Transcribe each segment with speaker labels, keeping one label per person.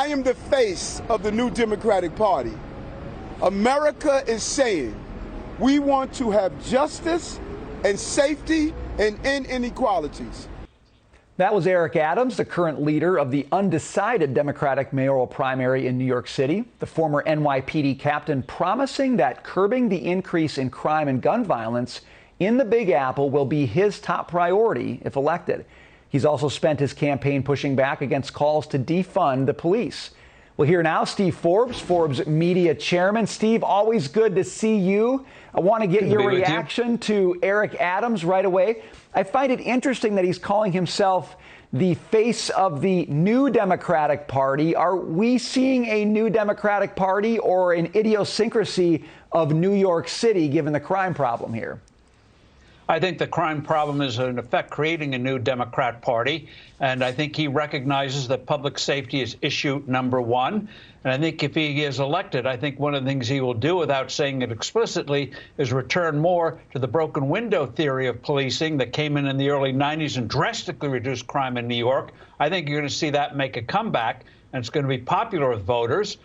Speaker 1: I am the face of the new Democratic Party. America is saying we want to have justice and safety and end inequalities.
Speaker 2: That was Eric Adams, the current leader of the undecided Democratic mayoral primary in New York City. The former NYPD captain promising that curbing the increase in crime and gun violence in the Big Apple will be his top priority if elected. He's also spent his campaign pushing back against calls to defund the police. Well, here now, Steve Forbes, Forbes Media chairman. Steve, always good to see you. I want to get your reaction to Eric Adams right away. I find it interesting that he's calling himself the face of the new Democratic Party. Are we seeing a new Democratic Party or an idiosyncrasy of New York City, given the crime problem here?
Speaker 3: I think the crime problem is, in effect, creating a new Democrat Party. And I think he recognizes that public safety is issue number one. And I think if he is elected, I think one of the things he will do, without saying it explicitly, is return more to the broken window theory of policing that came in the early 90s and drastically reduced crime in New York. I think you're going to see that make a comeback, and it's going to be popular with voters.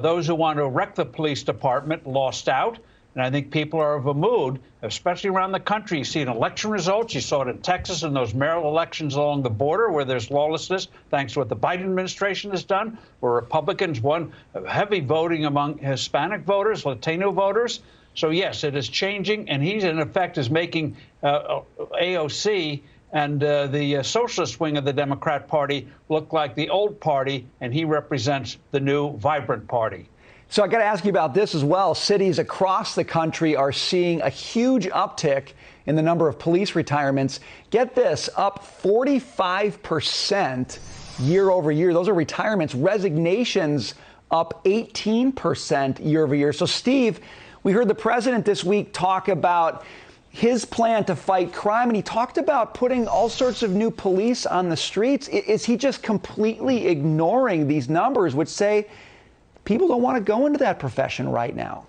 Speaker 3: Those who want to wreck the police department lost out. And I think people are of a mood, especially around the country. You see it in election results. You saw it in Texas in those mayoral elections along the border where there's lawlessness, thanks to what the Biden administration has done, where Republicans won heavy voting among Hispanic voters, Latino voters. So, yes, it is changing. And he, in effect, is making AOC and the socialist wing of the Democrat Party look like the old party, and he represents the new, vibrant party.
Speaker 2: So I got to ask you about this as well. Cities across the country are seeing a huge uptick in the number of police retirements. Get this, up 45% year over year. Those are retirements. Resignations up 18% year over year. So, Steve, we heard the president this week talk about his plan to fight crime, and he talked about putting all sorts of new police on the streets. Is he just completely ignoring these numbers, which say people don't want to go into that profession right now?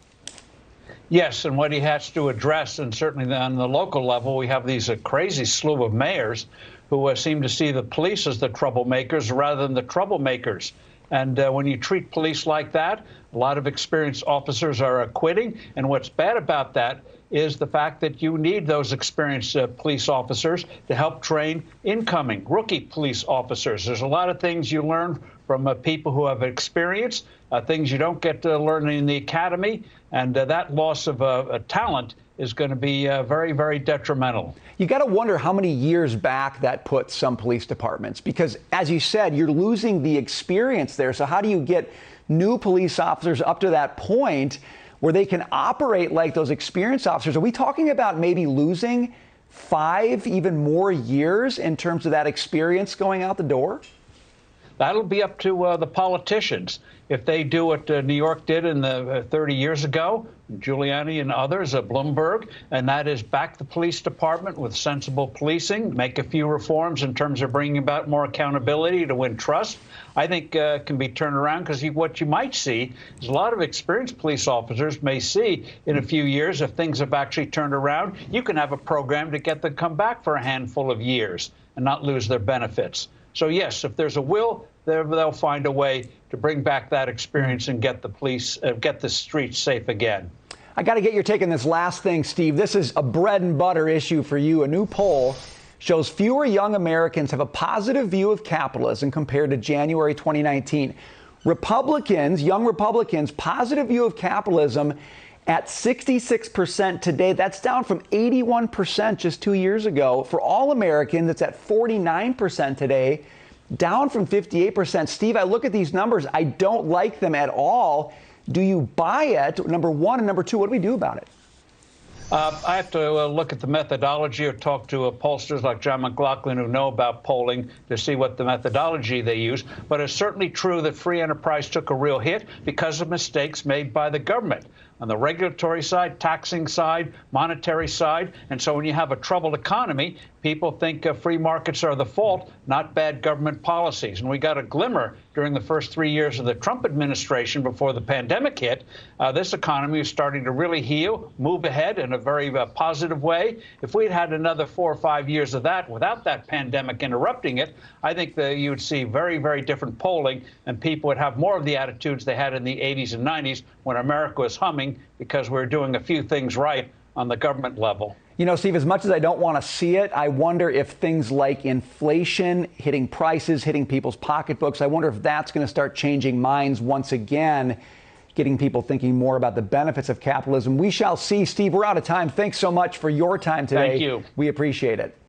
Speaker 3: Yes, and what he has to address, and certainly on the local level, we have these crazy slew of mayors who seem to see the police as the troublemakers rather than the troublemakers. And when you treat police like that, a lot of experienced officers are quitting. And what's bad about that is the fact that you need those experienced police officers to help train incoming rookie police officers. There's a lot of things you learn from people who have experience, things you don't get to learn in the academy. And that loss of talent is going to be very, very detrimental.
Speaker 2: You got to wonder how many years back that puts some police departments, because, as you said, you're losing the experience there. So how do you get new police officers up to that point where they can operate like those experienced officers? Are we talking about maybe losing 5, even more years in terms of that experience going out the door?
Speaker 3: That'll be up to the politicians. If they do what New York did in the 30 years ago, Giuliani and others, Bloomberg, and that is back the police department with sensible policing, make a few reforms in terms of bringing about more accountability to win trust, I think can be turned around, because what you might see is a lot of experienced police officers may see in a few years, if things have actually turned around, you can have a program to get them come back for a handful of years and not lose their benefits. So, yes, if there's a will, they'll find a way to bring back that experience and get the police, get the streets safe again.
Speaker 2: I got to get your take on this last thing, Steve. This is a bread and butter issue for you. A new poll shows fewer young Americans have a positive view of capitalism compared to January 2019. Republicans, young Republicans, positive view of capitalism at 66% today. That's down from 81% just 2 years ago. For all Americans, it's at 49% today, down from 58%. Steve, I look at these numbers. I don't like them at all. Do you buy it? Number one. And number two, what do we do about it?
Speaker 3: I have to look at the methodology or talk to pollsters like John McLaughlin who know about polling to see what the methodology they use. But it's certainly true that free enterprise took a real hit because of mistakes made by the government on the regulatory side, taxing side, monetary side. And so when you have a troubled economy, people think free markets are the fault, not bad government policies. And we got a glimmer during the first 3 years of the Trump administration before the pandemic hit. This economy is starting to really heal, move ahead in a very positive way. If we'd had another 4 or 5 years of that without that pandemic interrupting it, I think that you would see very, very different polling, and people would have more of the attitudes they had in the 80s and 90s when America was humming because we were doing a few things right on the government level.
Speaker 2: You know, Steve, as much as I don't want to see it, I wonder if things like inflation hitting prices, hitting people's pocketbooks, I wonder if that's going to start changing minds once again, getting people thinking more about the benefits of capitalism. We shall see. Steve, we're out of time. Thanks so much for your time today.
Speaker 3: Thank you.
Speaker 2: We appreciate it.